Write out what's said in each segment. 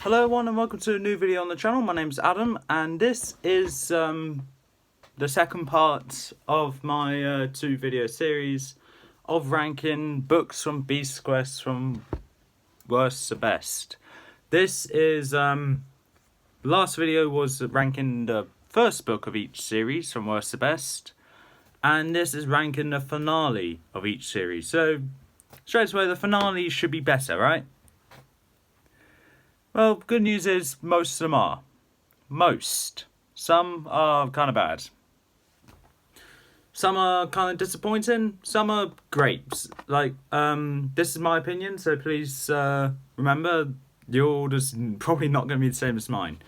Hello everyone and welcome to a new video on the channel. My name's Adam and this is the second part of my two video series of ranking books from Beast Quest from worst to best. This is the last video was ranking the first book of each series from worst to best, and this is ranking the finale of each series. So straight away the finale should be better, right? Well, good news is most of them are. Most. Some are kind of bad. Some are kind of disappointing. Some are great. This is my opinion, so please remember, yours is probably not going to be the same as mine.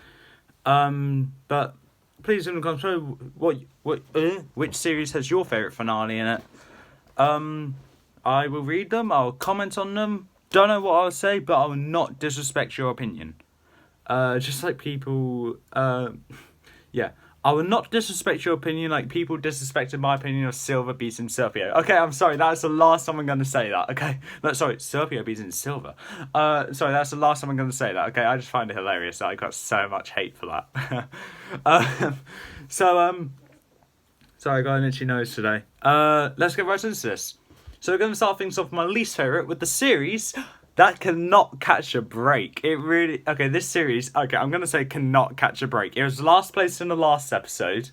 But please in the comments below which series has your favourite finale in it. I will read them, I'll comment on them. Don't know what I'll say, but I will not disrespect your opinion. Just like people, yeah. I will not disrespect your opinion like people disrespected my opinion of Silver beating Serpio. Okay, I'm sorry, that's the last time I'm going to say that, okay? No, sorry, Serpio beating Silver. Sorry, that's the last time I'm going to say that, okay? I just find it hilarious that I got so much hate for that. Sorry, I got an itchy nose today. Let's get right into this. So we're going to start things off with my least favourite with the series that cannot catch a break. It really... Okay, this series... Okay, I'm going to say cannot catch a break. It was last place in the last episode.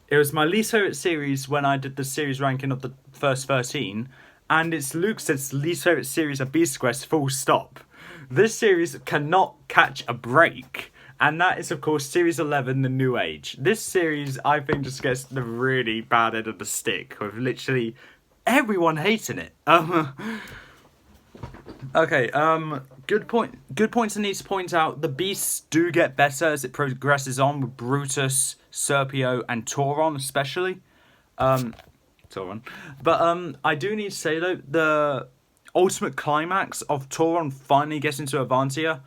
It was my least favourite series when I did the series ranking of the first 13. And it's Luke's least favourite series of Beast Quest, full stop. This series cannot catch a break. And that is, of course, Series 11, The New Age. This series, I think, just gets the really bad end of the stick. With literally... everyone hating it. Okay, good point. Good points I need to point out. The beasts do get better as it progresses on with Brutus, Serpio, and Tauron especially. Tauron. But I do need to say though, the ultimate climax of Tauron finally getting to Avantia,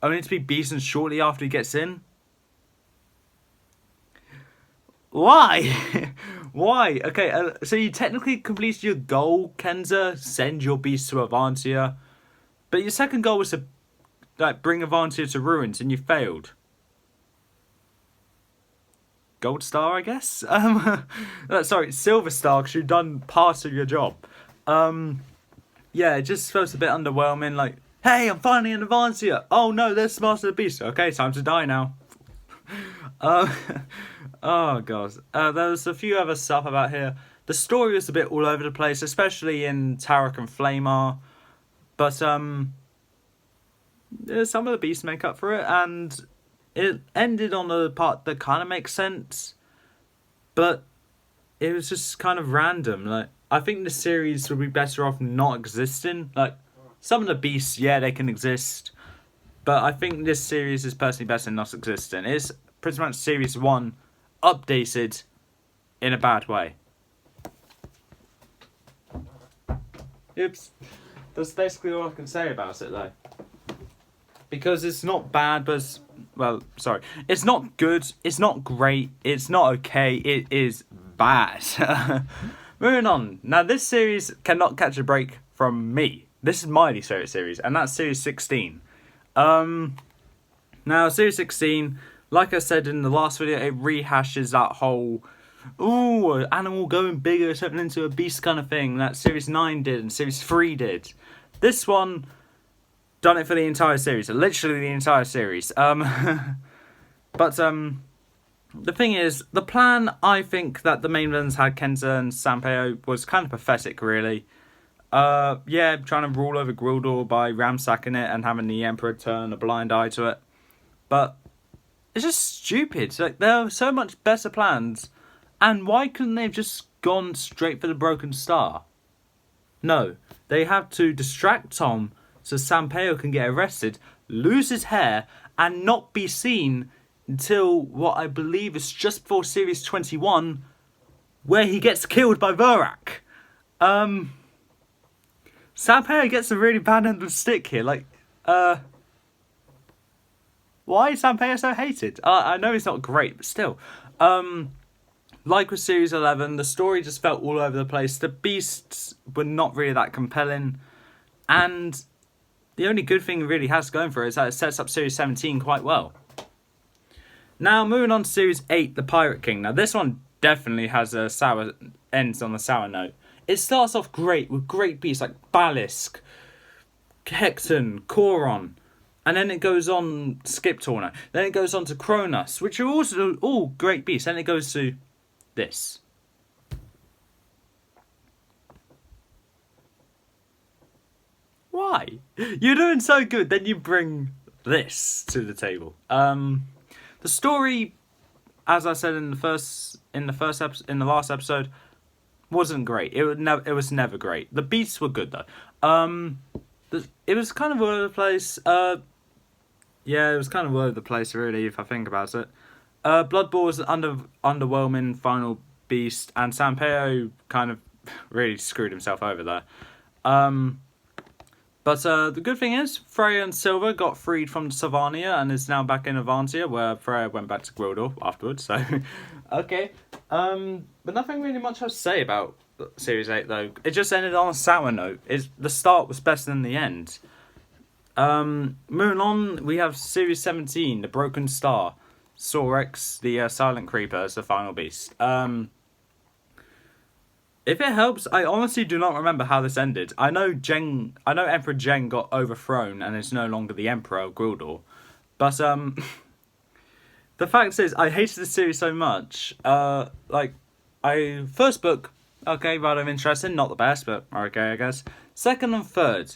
only to be beaten shortly after he gets in. Why? Why? Okay, so you technically completed your goal, Kenza, send your beast to Avantia. But your second goal was to bring Avantia to ruins, and you failed. Gold star, I guess? Sorry, silver star, because you've done part of your job. Yeah, it just feels a bit underwhelming, like, hey, I'm finally in Avantia. Oh no, there's the Master of the Beast. Okay, time to die now. Oh god, there's a few other stuff about here. The story was a bit all over the place, especially in Tarek and Flamar. But some of the beasts make up for it, and it ended on a part that kind of makes sense. But it was just kind of random. Like, I think the series would be better off not existing. Like, some of the beasts, yeah, they can exist. But I think this series is personally better than not existing. It's pretty much Series 1 updated in a bad way. Oops. That's basically all I can say about it though. Because it's not bad, but it's, well, sorry. It's not good, it's not great, it's not okay, it is bad. Moving on. Now this series cannot catch a break from me. This is my least favourite series, and that's Series 16. Now Series 16, like I said in the last video, it rehashes that whole, ooh, animal going bigger, turning into a beast kind of thing that Series 9 did and Series 3 did. This one done it for the entire series, literally the entire series. But the thing is, the plan I think that the main villains had, Kenza and Sanpeo, was kind of pathetic, really. Yeah, trying to rule over Gwildor by ransacking it and having the Emperor turn a blind eye to it. But it's just stupid. Like, there are so much better plans, and why couldn't they have just gone straight for the Broken Star? No, they have to distract Tom so Sanpeo can get arrested, lose his hair, and not be seen until what I believe is just before Series 21, where he gets killed by Vorak. Sanpeo gets a really bad end of the stick here. Like, why is Sanpeo so hated? I know he's not great, but still. Like with Series 11, the story just felt all over the place. The beasts were not really that compelling. And the only good thing it really has going for it is that it sets up Series 17 quite well. Now, moving on to Series 8, The Pirate King. Now, this one definitely has a ends on a sour note. It starts off great with great beasts like Balisk, Hecton, Coron, and then it goes on Skip Torno. Then it goes on to Kronos, which are also all great beasts. Then it goes to this. Why? You're doing so good, then you bring this to the table. The story, as I said in the last episode, wasn't great. It was never great. The beasts were good though. It was kind of all over the place. Yeah, it was kind of all over the place really, if I think about it. Blood Bowl was an underwhelming final beast, and Sampaio kind of really screwed himself over there. But the good thing is, Freya and Silver got freed from Sylvania and is now back in Avantia, where Freya went back to Gwildor afterwards, so... okay. But nothing really much else to say about Series 8, though. It just ended on a sour note. The start was better than the end. Moving on, we have Series 17, The Broken Star. Sorex, the Silent Creeper, as the final beast. If it helps, I honestly do not remember how this ended. I know Emperor Jeng got overthrown and is no longer the Emperor of Gwildor. But, the fact is, I hated the series so much. First book, okay, rather interesting, not the best, but okay, I guess. Second and third,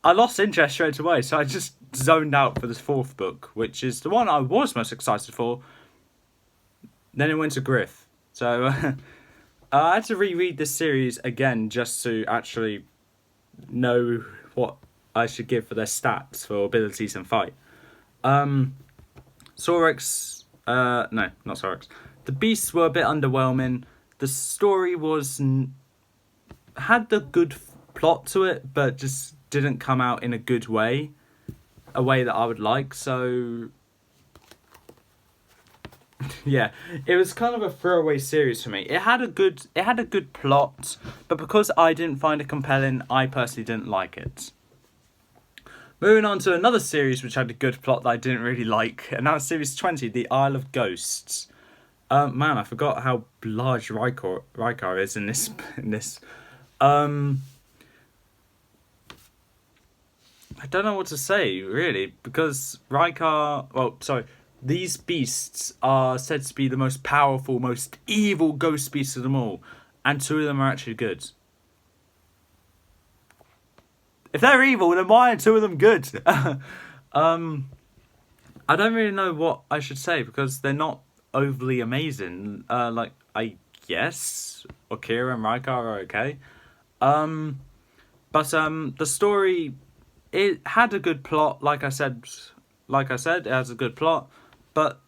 I lost interest straight away, so I just zoned out for this fourth book, which is the one I was most excited for. Then it went to Griff. So, I had to reread this series again just to actually know what I should give for their stats for abilities and fight. Sorex, no, not Sorex. The beasts were a bit underwhelming. The story had the good plot to it, but just didn't come out in a good way, a way that I would like. So yeah, it was kind of a throwaway series for me. It had a good plot, but because I didn't find it compelling, I personally didn't like it. Moving on to another series which had a good plot that I didn't really like, and that was Series 20, The Isle of Ghosts. Man, I forgot how large Rykar is in this. I don't know what to say, really, because these beasts are said to be the most powerful, most evil ghost beasts of them all, and two of them are actually good. If they're evil, then why are two of them good? I don't really know what I should say, because they're not overly amazing. I guess Akira and Rykar are okay. But the story, it had a good plot, like I said, it has a good plot, but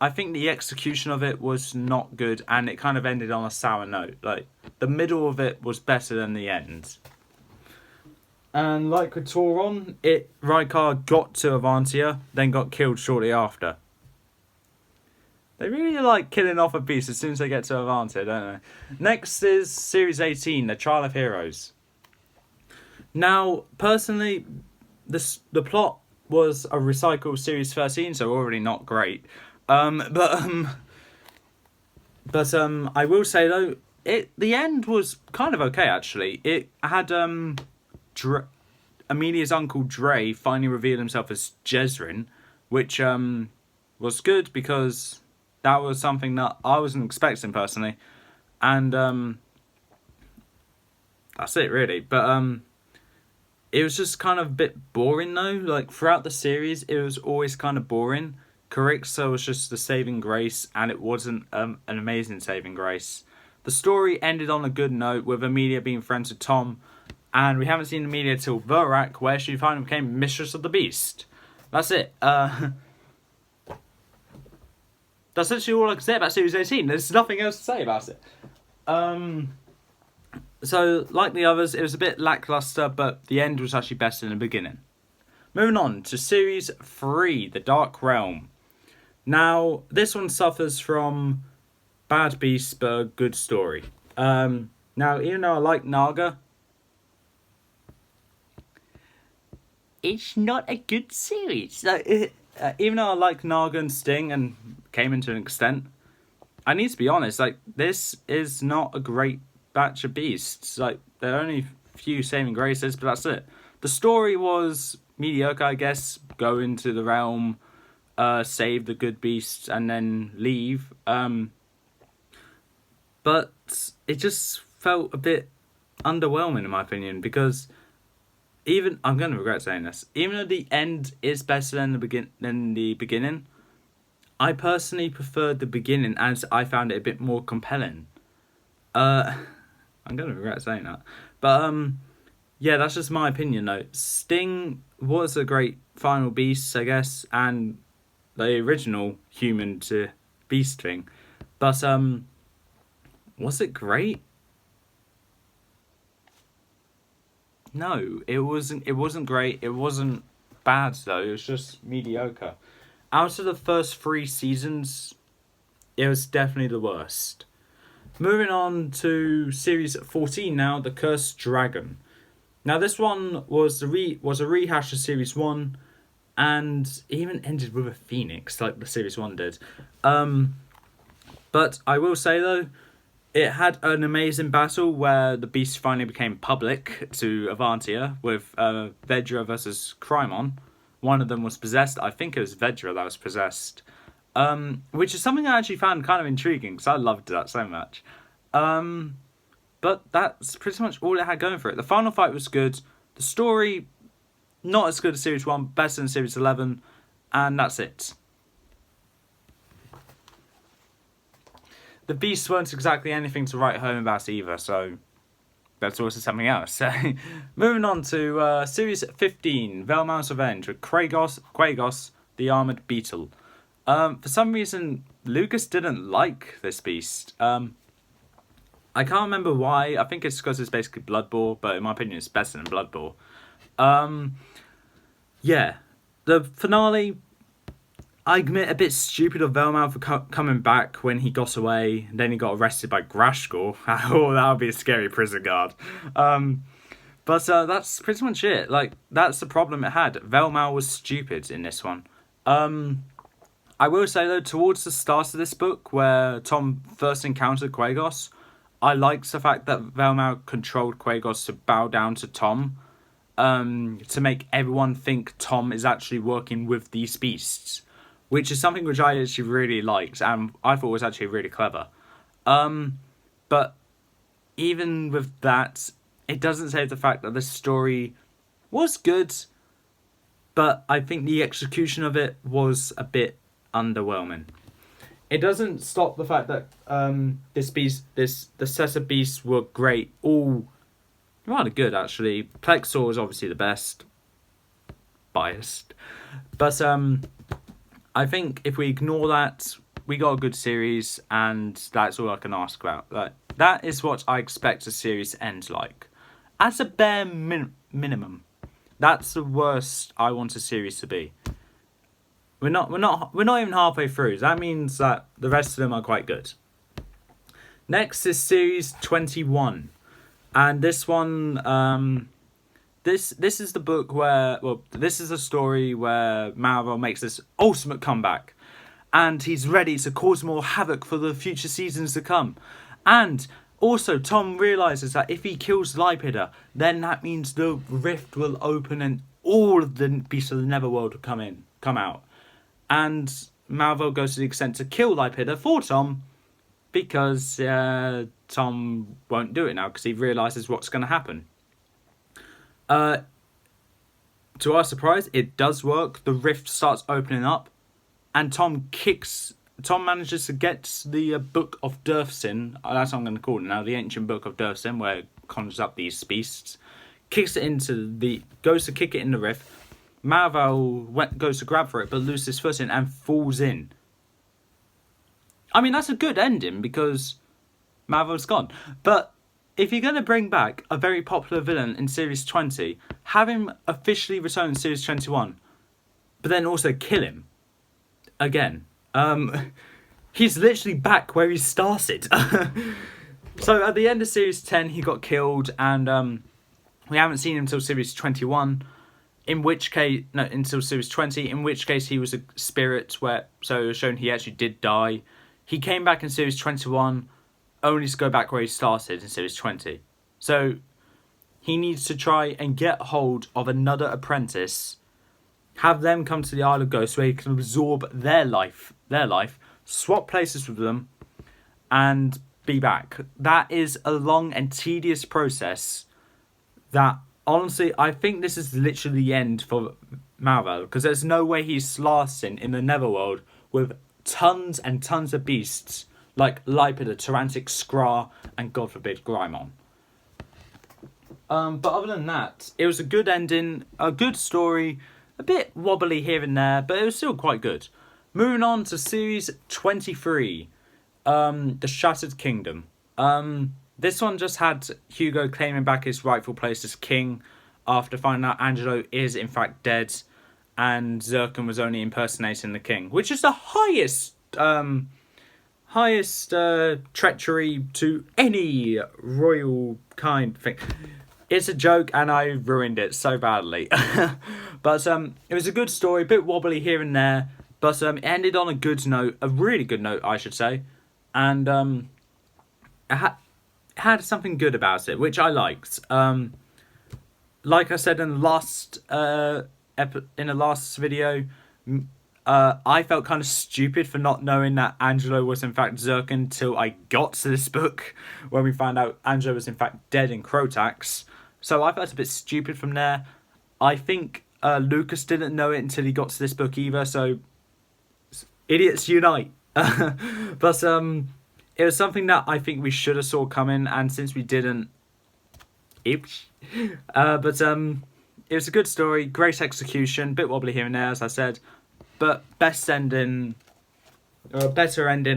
I think the execution of it was not good, and it kind of ended on a sour note. Like, the middle of it was better than the end. And like with Tauron, Rykar got to Avantia, then got killed shortly after. They really like killing off a beast as soon as they get to Avantia, don't they? Next is Series 18, The Trial of Heroes. Now, personally, the plot was a recycled Series 13, so already not great. But I will say though, the end was kind of okay actually. It had Amelia's uncle Dre finally revealed himself as Jezrin, which was good because that was something that I wasn't expecting personally, and that's it really. But it was just kind of a bit boring though. Like throughout the series, it was always kind of boring. Carixa was just the saving grace, and it wasn't an amazing saving grace. The story ended on a good note with Amelia being friends with Tom, and we haven't seen Amelia till Vorak, where she finally became Mistress of the Beast. That's it. That's actually all I can say about Series 18. There's nothing else to say about it. So, like the others, it was a bit lackluster, but the end was actually better than the beginning. Moving on to Series 3, The Dark Realm. Now, this one suffers from bad beasts, but a good story. Now, even though I like Naga, it's not a good series. Even though I like Naga and Sting and Cayman to an extent, I need to be honest, like, this is not a great batch of beasts. Like, there are only a few saving graces, but that's it. The story was mediocre, I guess. Go into the realm, save the good beasts, and then leave. But it just felt a bit underwhelming, in my opinion, because I'm going to regret saying this, even though the end is better than the beginning, I personally preferred the beginning as I found it a bit more compelling. I'm going to regret saying that. But, yeah, that's just my opinion, though. Sting was a great final beast, I guess, and the original human to beast thing. But, was it great? No, it wasn't. It wasn't great. It wasn't bad, though. It was just mediocre. Out of the first 3 seasons, it was definitely the worst. Moving on to series 14 now, The Cursed Dragon. Now this one was a rehash of series 1, and even ended with a phoenix like the series 1 did. But I will say though, it had an amazing battle where the beast finally became public to Avantia with Vedra versus Crymon. One of them was possessed. I think it was Vedra that was possessed. Which is something I actually found kind of intriguing because I loved that so much. But that's pretty much all it had going for it. The final fight was good. The story, not as good as Series 1, better than Series 11. And that's it. The beasts weren't exactly anything to write home about either, so that's also something else. Moving on to Series 15, Velmar's Revenge, with Quagos, the Armoured Beetle. For some reason, Lucas didn't like this beast. I can't remember why. I think it's because it's basically Blood Boar, but in my opinion, it's better than Blood Boar. Yeah, the finale, I admit, a bit stupid of Velmar for coming back when he got away. Then he got arrested by Grashkor. Oh, that would be a scary prison guard. But that's pretty much it. Like, that's the problem it had. Velmar was stupid in this one. I will say, though, towards the start of this book, where Tom first encountered Quagos, I liked the fact that Velmar controlled Quagos to bow down to Tom, to make everyone think Tom is actually working with these beasts, which is something which I actually really liked, and I thought was actually really clever. But even with that, it doesn't save the fact that the story was good, but I think the execution of it was a bit underwhelming. It doesn't stop the fact that the set of beasts were great, all rather good actually. Plexor was obviously the best, biased, but I think if we ignore that, we got a good series, and that's all I can ask about. Like, that is what I expect a series to end like, as a bare minimum. That's the worst I want a series to be. We're not even halfway through. That means that the rest of them are quite good. Next is series 21, and this one, this is the book where, well, this is a story where Marvel makes this ultimate comeback, and he's ready to cause more havoc for the future seasons to come. And also, Tom realizes that if he kills Leipida, then that means the rift will open and all of the beasts of the Netherworld will come out. And Malvo goes to the extent to kill Leipida for Tom, because Tom won't do it now because he realizes what's going to happen. To our surprise, it does work. The rift starts opening up, and Tom manages to get the Book of Durfsin. That's what I'm going to call it now. The Ancient Book of Durfsin, where it conjures up these beasts. Goes to kick it in the rift. Malval goes to grab for it, but loses his footing and falls in. I mean, that's a good ending because Malval's gone. But if you're going to bring back a very popular villain in Series 20, have him officially return in Series 21, but then also kill him again. He's literally back where he started. So at the end of Series 10, he got killed, and we haven't seen him until Series 21. in which case, no, until series 20, in which case he was a spirit, so it was shown he actually did die. He came back in series 21, only to go back where he started in series 20. So he needs to try and get hold of another apprentice, have them come to the Isle of Ghosts where he can absorb their life, swap places with them, and be back. That is a long and tedious process that, honestly, I think this is literally the end for Malval, because there's no way he's lasting in the Netherworld with tons and tons of beasts like Lipida, Tyrantic, Skra, and God forbid, Greymon. But other than that, it was a good ending, a good story, a bit wobbly here and there, but it was still quite good. Moving on to series 23, The Shattered Kingdom. This one just had Hugo claiming back his rightful place as king after finding out Angelo is in fact dead and Zircon was only impersonating the king, which is the highest treachery to any royal kind thing. It's a joke and I ruined it so badly. But it was a good story, a bit wobbly here and there, but it ended on a good note, a really good note I should say, and it had something good about it, which I liked. Like I said in the last video, I felt kind of stupid for not knowing that Angelo was in fact Zircon till I got to this book, when we found out Angelo was in fact dead in Crotax. So I felt a bit stupid from there. I think Lucas didn't know it until he got to this book either, so idiots unite. But it was something that I think we should have saw coming, and since we didn't, but it was a good story, great execution, bit wobbly here and there as I said, but better ending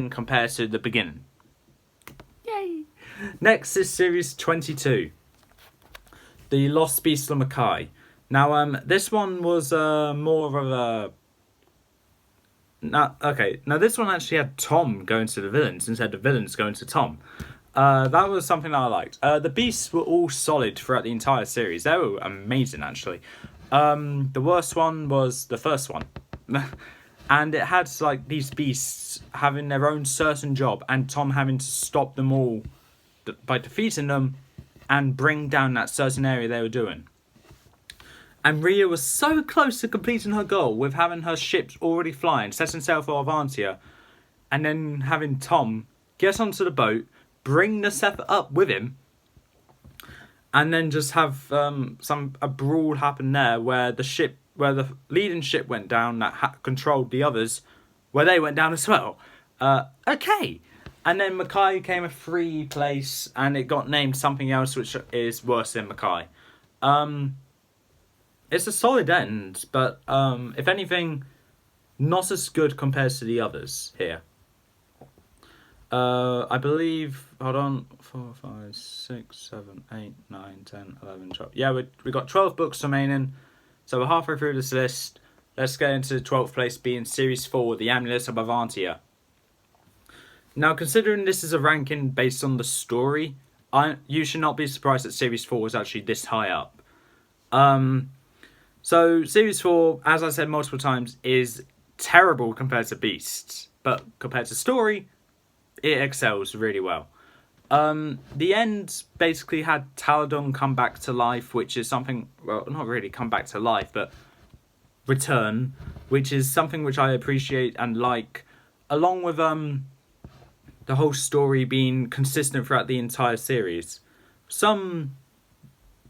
compared to the beginning. Yay! Next is series 22, The Lost Beast of Makai. Now this one was more of a... Now this one actually had Tom going to the villains instead of the villains going to Tom. That was something that I liked. The beasts were all solid throughout the entire series. They were amazing, actually. The worst one was the first one. And it had like these beasts having their own certain job and Tom having to stop them all by defeating them and bring down that certain area they were doing. And Rhea was so close to completing her goal with having her ships already flying, setting sail for Avantia, and then having Tom get onto the boat, bring Nasefa up with him, and then just have a brawl happen there where the leading ship went down that controlled the others, where they went down as well. Okay. And then Makai came a free place, and it got named something else, which is worse than Makai. It's a solid end, but if anything, not as good compared to the others here. I believe, hold on, 4, 5, 6, 7, 8, 9, 10, 11, 12. Yeah, we got 12 books remaining, so we're halfway through this list. Let's get into the 12th place being Series 4, The Amulet of Avantia. Now, considering this is a ranking based on the story, you should not be surprised that Series 4 is actually this high up. So, Series 4, as I said multiple times, is terrible compared to Beasts, but compared to story, it excels really well. The end basically had Taladon come back to life, which is something, well, not really come back to life, but return, which is something which I appreciate and like, along with the whole story being consistent throughout the entire series. Some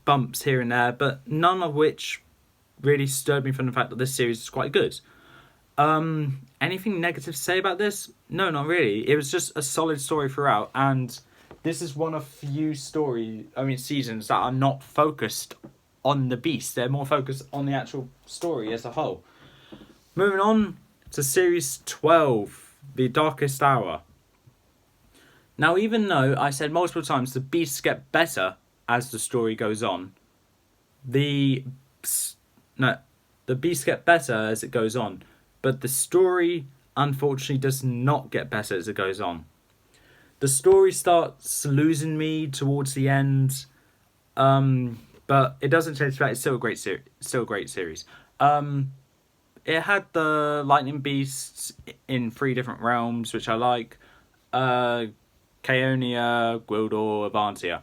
bumps here and there, but none of which really stirred me from the fact that this series is quite good. Anything negative to say about this? No, not really. It was just a solid story throughout, and this is one of few seasons that are not focused on the beast. They're more focused on the actual story as a whole. Moving on to Series 12, The Darkest Hour. Now, even though I said multiple times the beasts get better as the story goes on, the beasts get better as it goes on, but the story unfortunately does not get better as it goes on. The story starts losing me towards the end. but it doesn't change the fact it's still a great series. It had the lightning beasts in 3 different realms, which I like. Chaonia, Gwildor, Avantia.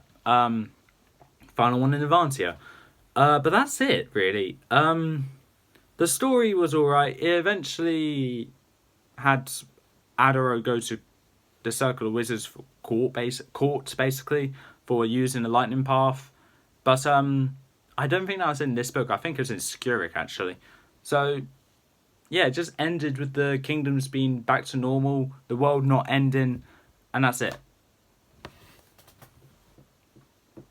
Final one in Avantia. But that's it, really. The story was alright. It eventually had Adaro go to the Circle of Wizards for court, basically, for using the lightning path. But I don't think that was in this book. I think it was in Skurrik, actually. So, yeah, it just ended with the kingdoms being back to normal, the world not ending, and that's it.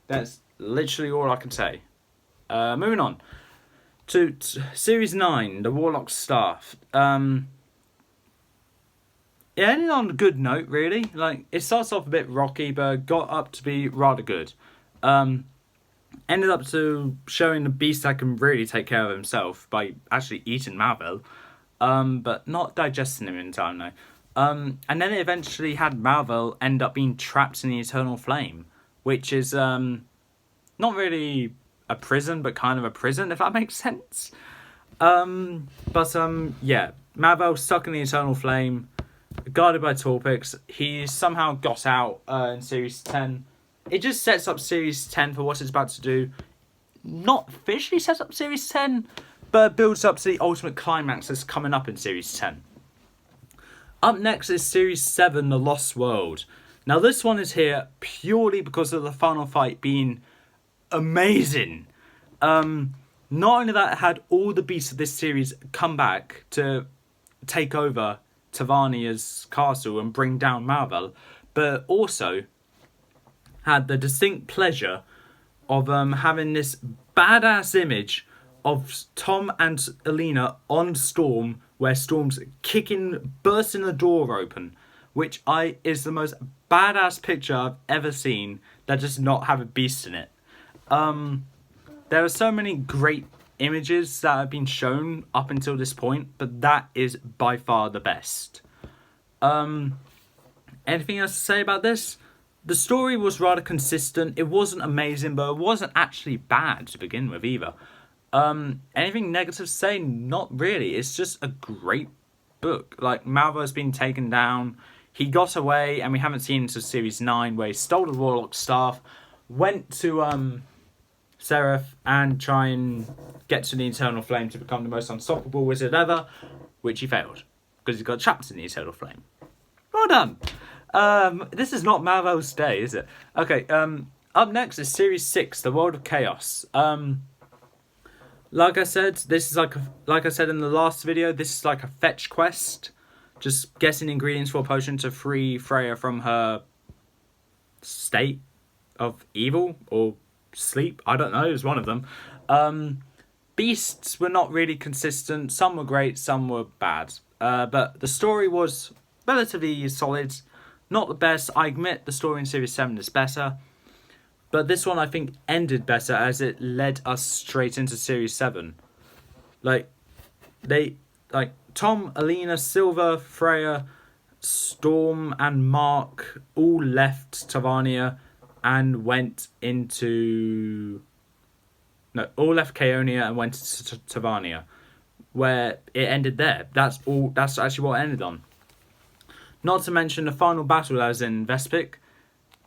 That's literally all I can say. Moving on to Series 9, The Warlock's Staff. It ended on a good note, really. Like, it starts off a bit rocky, but got up to be rather good. Ended up to showing the beast that can really take care of himself by actually eating Malvel, but not digesting him in time, though. And then it eventually had Malvel end up being trapped in the Eternal Flame, which is not really a prison, but kind of a prison, if that makes sense. Yeah, Malvel stuck in the Eternal Flame, guarded by Torpix. He somehow got out in Series 10. It just sets up Series 10 for what it's about to do. Not officially sets up Series 10, but builds up to the ultimate climax that's coming up in Series 10. Up next is Series 7, The Lost World. Now this one is here purely because of the final fight being amazing. Not only that, it had all the beasts of this series come back to take over Tavernia's castle and bring down Malvel, but also had the distinct pleasure of having this badass image of Tom and Alina on Storm, where Storm's bursting the door open, which is the most badass picture I've ever seen that does not have a beast in it. There are so many great images that have been shown up until this point, but that is by far the best. Anything else to say about this? The story was rather consistent. It wasn't amazing, but it wasn't actually bad to begin with either. Anything negative to say? Not really. It's just a great book. Like, Malvel's been taken down. He got away, and we haven't seen until Series 9, where he stole the Warlock Staff, went to Seraph, and try and get to the Eternal Flame to become the most unstoppable wizard ever, which he failed, because he got trapped in the Eternal Flame. Well done! This is not Malvel's day, is it? Okay, up next is Series 6, The World of Chaos. Like I said, this is like I said in the last video, this is like a fetch quest. Just guessing ingredients for a potion to free Freya from her state of evil or sleep. I don't know, it was one of them. Beasts were not really consistent. Some were great, some were bad. But the story was relatively solid. Not the best. I admit the story in Series 7 is better. But this one I think ended better as it led us straight into Series 7. Tom, Alina, Silver, Freya, Storm and Mark all left Tavernia and went into... No, all left Chaonia and went to Tavernia, where it ended there. That's actually what it ended on. Not to mention the final battle that was in Vespic.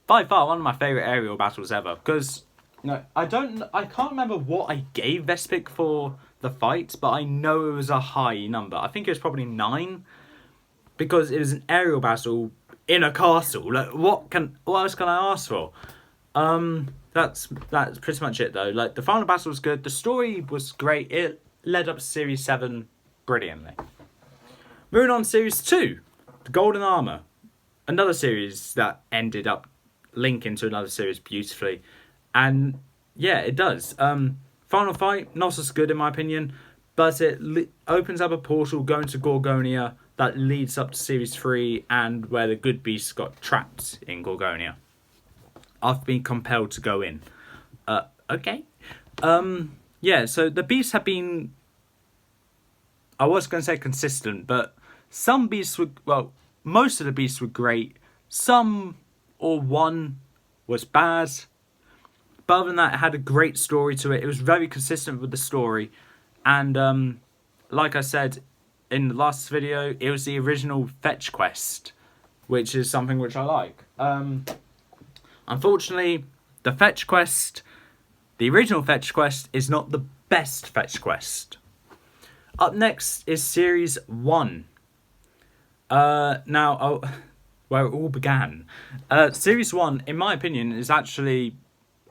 By far one of my favourite aerial battles ever. Because I can't remember what I gave Vespic for the fight, but I know it was a high number. I think it was probably 9. Because it was an aerial battle in a castle. Like, what else can I ask for? That's pretty much it though. Like, the final battle was good. The story was great. It led up to Series 7 brilliantly. Moving on to Series 2. The Golden Armour. Another series that ended up linking to another series beautifully. And yeah, it does. Final fight, not as good in my opinion. But it opens up a portal going to Gorgonia that leads up to Series 3 and where the good beasts got trapped in Gorgonia. After being compelled to go in. Okay. Yeah, so the beasts have been... I was going to say consistent, but some beasts were... Well, most of the beasts were great. Some or one was bad. But other than that, it had a great story to it. It was very consistent with the story. And like I said in the last video, it was the original fetch quest, which is something which I like. Unfortunately, the fetch quest, the original fetch quest, is not the best fetch quest. Up next is Series 1. Where it all began. Series 1, in my opinion, is actually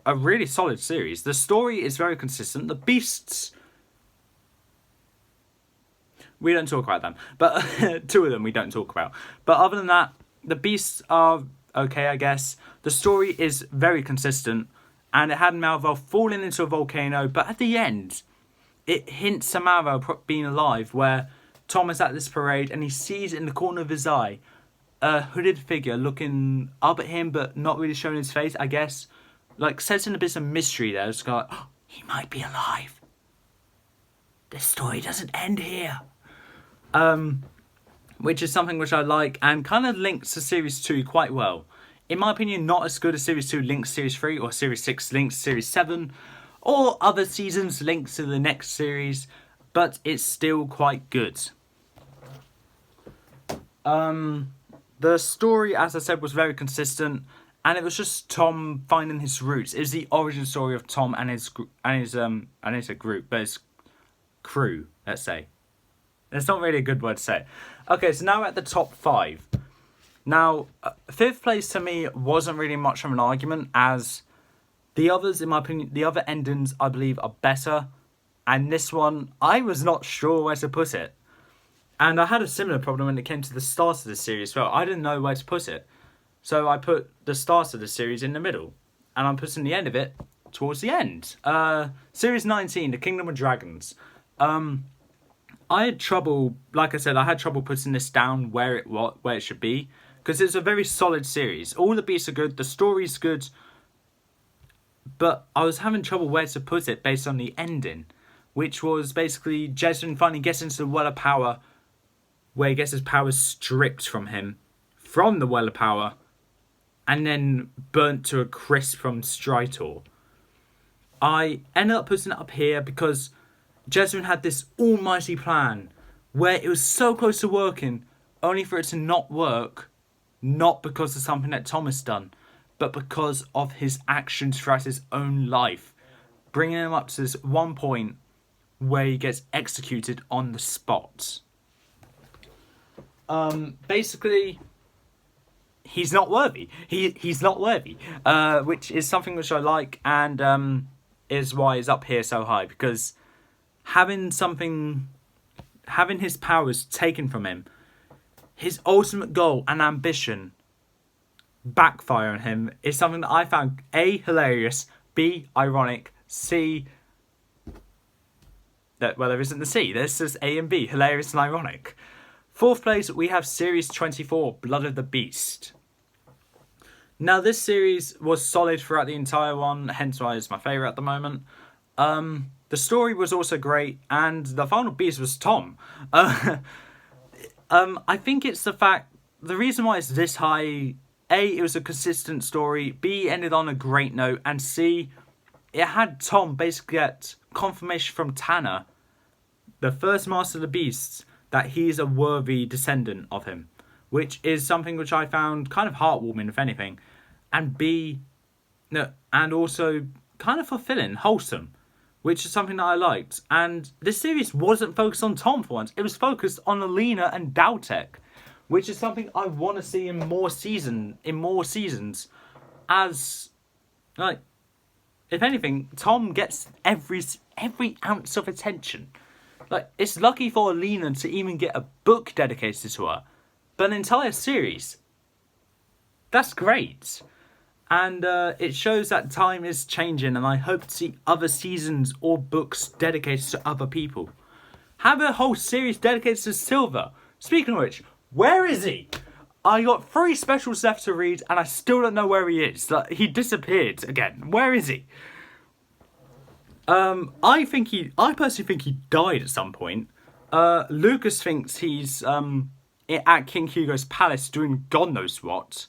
a really solid series. The story is very consistent. The beasts, we don't talk about them, but two of them we don't talk about. But other than that, the beasts are okay, I guess. The story is very consistent, and it had Malvo falling into a volcano, but at the end, it hints at Malvo being alive, where Tom is at this parade, and he sees in the corner of his eye a hooded figure looking up at him, but not really showing his face, I guess. Like, sets in a bit of mystery there. It's like, oh, he might be alive. The story doesn't end here. Which is something which I like, and kind of links to Series 2 quite well. In my opinion, not as good as Series 2 links Series 3, or Series 6 links Series 7, or other seasons links to the next series, but it's still quite good. The story, as I said, was very consistent, and it was just Tom finding his roots. It was the origin story of Tom and his crew, let's say. It's not really a good word to say. Okay, so now at the top 5. Now, 5th place to me wasn't really much of an argument, as the others, in my opinion, the other endings, I believe, are better. And this one, I was not sure where to put it. And I had a similar problem when it came to the start of the series as well. I didn't know where to put it. So I put the start of the series in the middle. And I'm putting the end of it towards the end. Series 19, The Kingdom of Dragons. I had trouble, like I said, I had trouble putting this down where it should be. Because it's a very solid series. All the beasts are good, the story's good. But I was having trouble where to put it based on the ending. Which was basically Jessamine finally gets into the Well of Power, where he gets his powers stripped from him, from the Well of Power, and then burnt to a crisp from Stritor. I ended up putting it up here because Jessamine had this almighty plan, where it was so close to working, only for it to not work, not because of something that Thomas done, but because of his actions throughout his own life, bringing him up to this one point where he gets executed on the spot. Basically, he's not worthy. He's not worthy, which is something which I like, and is why he's up here so high, because having his powers taken from him, his ultimate goal and ambition backfire on him, is something that I found A, hilarious, B, ironic, C, there isn't the C, there's just A and B, hilarious and ironic. 4th place, we have Series 24, Blood of the Beast. Now, this series was solid throughout the entire one, hence why it's my favourite at the moment. The story was also great, and the final beast was Tom. I think it's the reason why it's this high, A, it was a consistent story, B, ended on a great note, and C, it had Tom basically get confirmation from Tanner, the first Master of the Beasts, that he's a worthy descendant of him, which is something which I found kind of heartwarming, if anything, and and also kind of fulfilling, wholesome, which is something that I liked. And this series wasn't focused on Tom for once; it was focused on Alina and Daltek, which is something I want to see in more seasons. As, like, if anything, Tom gets every ounce of attention. Like, it's lucky for Alina to even get a book dedicated to her. But an entire series. That's great. And it shows that time is changing, and I hope to see other seasons or books dedicated to other people. Have a whole series dedicated to Silver. Speaking of which, where is he? I got 3 specials left to read, and I still don't know where he is. Like, he disappeared again. Where is he? I personally think he died at some point. Lucas thinks he's at King Hugo's palace doing God knows what.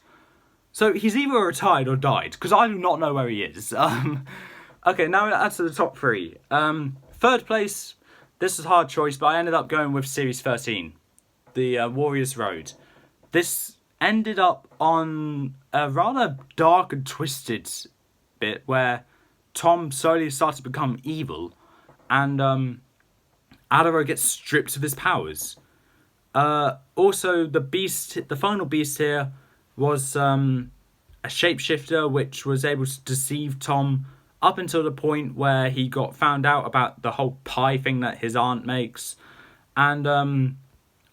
So he's either retired or died, because I do not know where he is. Okay, now that's to the top 3. Third place, this was a hard choice, but I ended up going with Series 13, the Warriors Road. This ended up on a rather dark and twisted bit where Tom slowly started to become evil, and Adaro gets stripped of his powers. Also, the final beast here was a shapeshifter which was able to deceive Tom up until the point where he got found out about the whole pie thing that his aunt makes. And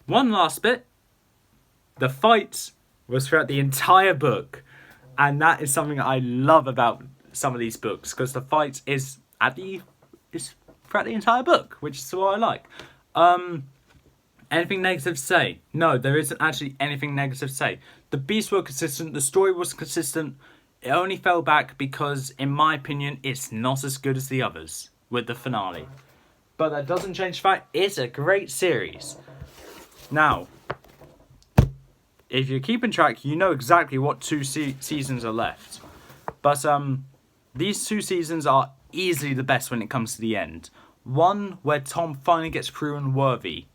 one last bit, the fight was throughout the entire book, and that is something I love about some of these books, because the fight is throughout the entire book, which is what I like. Anything negative to say? No, there isn't actually anything negative to say. The beasts were consistent, the story was consistent. It only fell back because, in my opinion, it's not as good as the others with the finale. But that doesn't change the fact it's a great series. Now, if you're keeping track, you know exactly what 2 seasons are left. But these 2 seasons are easily the best when it comes to the end. One where Tom finally gets proven worthy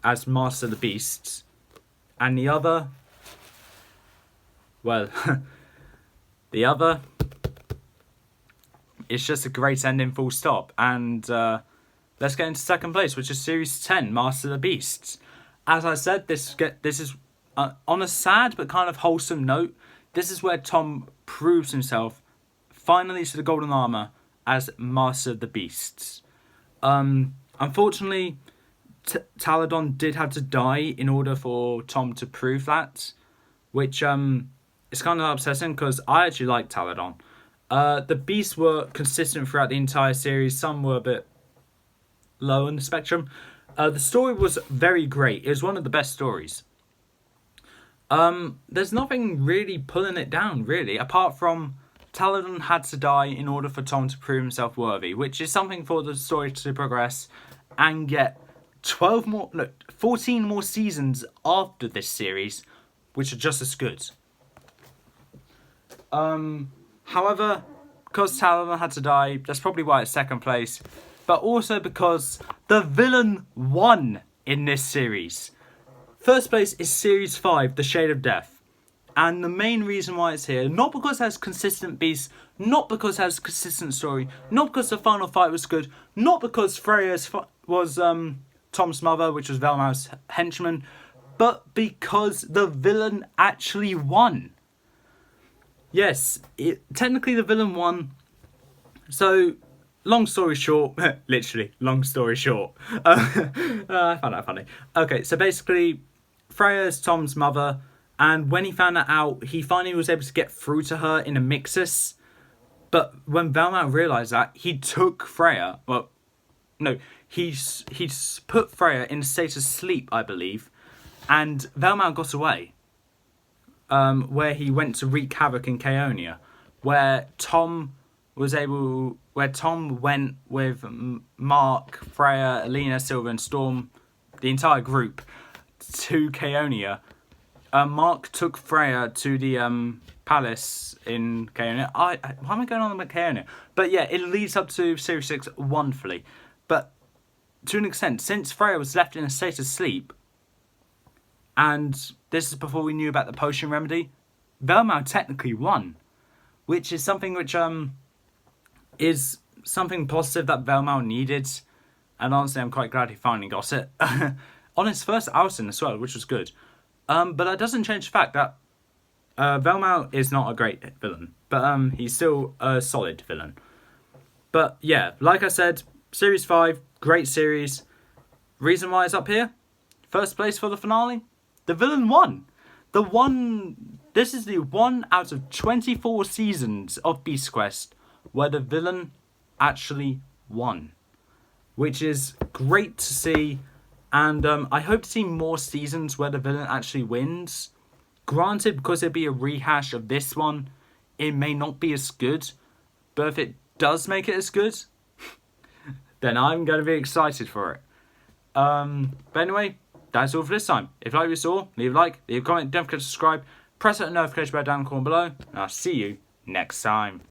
as Master of the Beasts, and the other, well, the other, it's just a great ending, full stop. And let's get into second place, which is Series 10, Master of the Beasts. As I said, this is on a sad but kind of wholesome note. This is where Tom proves himself finally to the Golden Armor as Master of the Beasts. Unfortunately, Taladon did have to die in order for Tom to prove that, which is kind of upsetting because I actually like Taladon. The beasts were consistent throughout the entire series. Some were a bit low on the spectrum. The story was very great. It was one of the best stories. There's nothing really pulling it down, really, apart from Taladon had to die in order for Tom to prove himself worthy, which is something for the story to progress and get 14 more seasons after this series, which are just as good. However, because Taladon had to die, that's probably why it's second place, but also because the villain won in this series. First place is Series 5, The Shade of Death. And the main reason why it's here, not because it has consistent beasts, not because it has a consistent story, not because the final fight was good, not because Freya was Tom's mother, which was Velma's henchman, but because the villain actually won. Yes, technically the villain won. So, long story short, literally, long story short. I found that funny. Okay, so basically, Freya is Tom's mother, and when he found that out, he finally was able to get through to her in a Mixus. But when Velma realised that, he took Freya, well, no, he's put Freya in a state of sleep, I believe, and Velma got away. Where he went to wreak havoc in Chaonia, where Tom went with Mark, Freya, Alina, Silva, and Storm, the entire group, to Chaonia. Mark took Freya to the palace in Chaonia. Why am I going on about Chaonia? But yeah, it leads up to Series 6 wonderfully. But to an extent, since Freya was left in a state of sleep, and this is before we knew about the potion remedy, Velma technically won, which is something which is something positive that Velma needed, and honestly I'm quite glad he finally got it. On his first outing as well, which was good. But that doesn't change the fact that Velma is not a great villain, but he's still a solid villain. But yeah, like I said, Series 5, great series. Reason why it's up here? First place for the finale? The villain won. This is the one out of 24 seasons of Beast Quest where the villain actually won, which is great to see. And I hope to see more seasons where the villain actually wins. Granted, because it'll be a rehash of this one, it may not be as good. But if it does make it as good, then I'm going to be excited for it. But anyway, that's all for this time. If you like what you saw, leave a like, leave a comment, don't forget to subscribe. Press that notification bell down in the corner below, and I'll see you next time.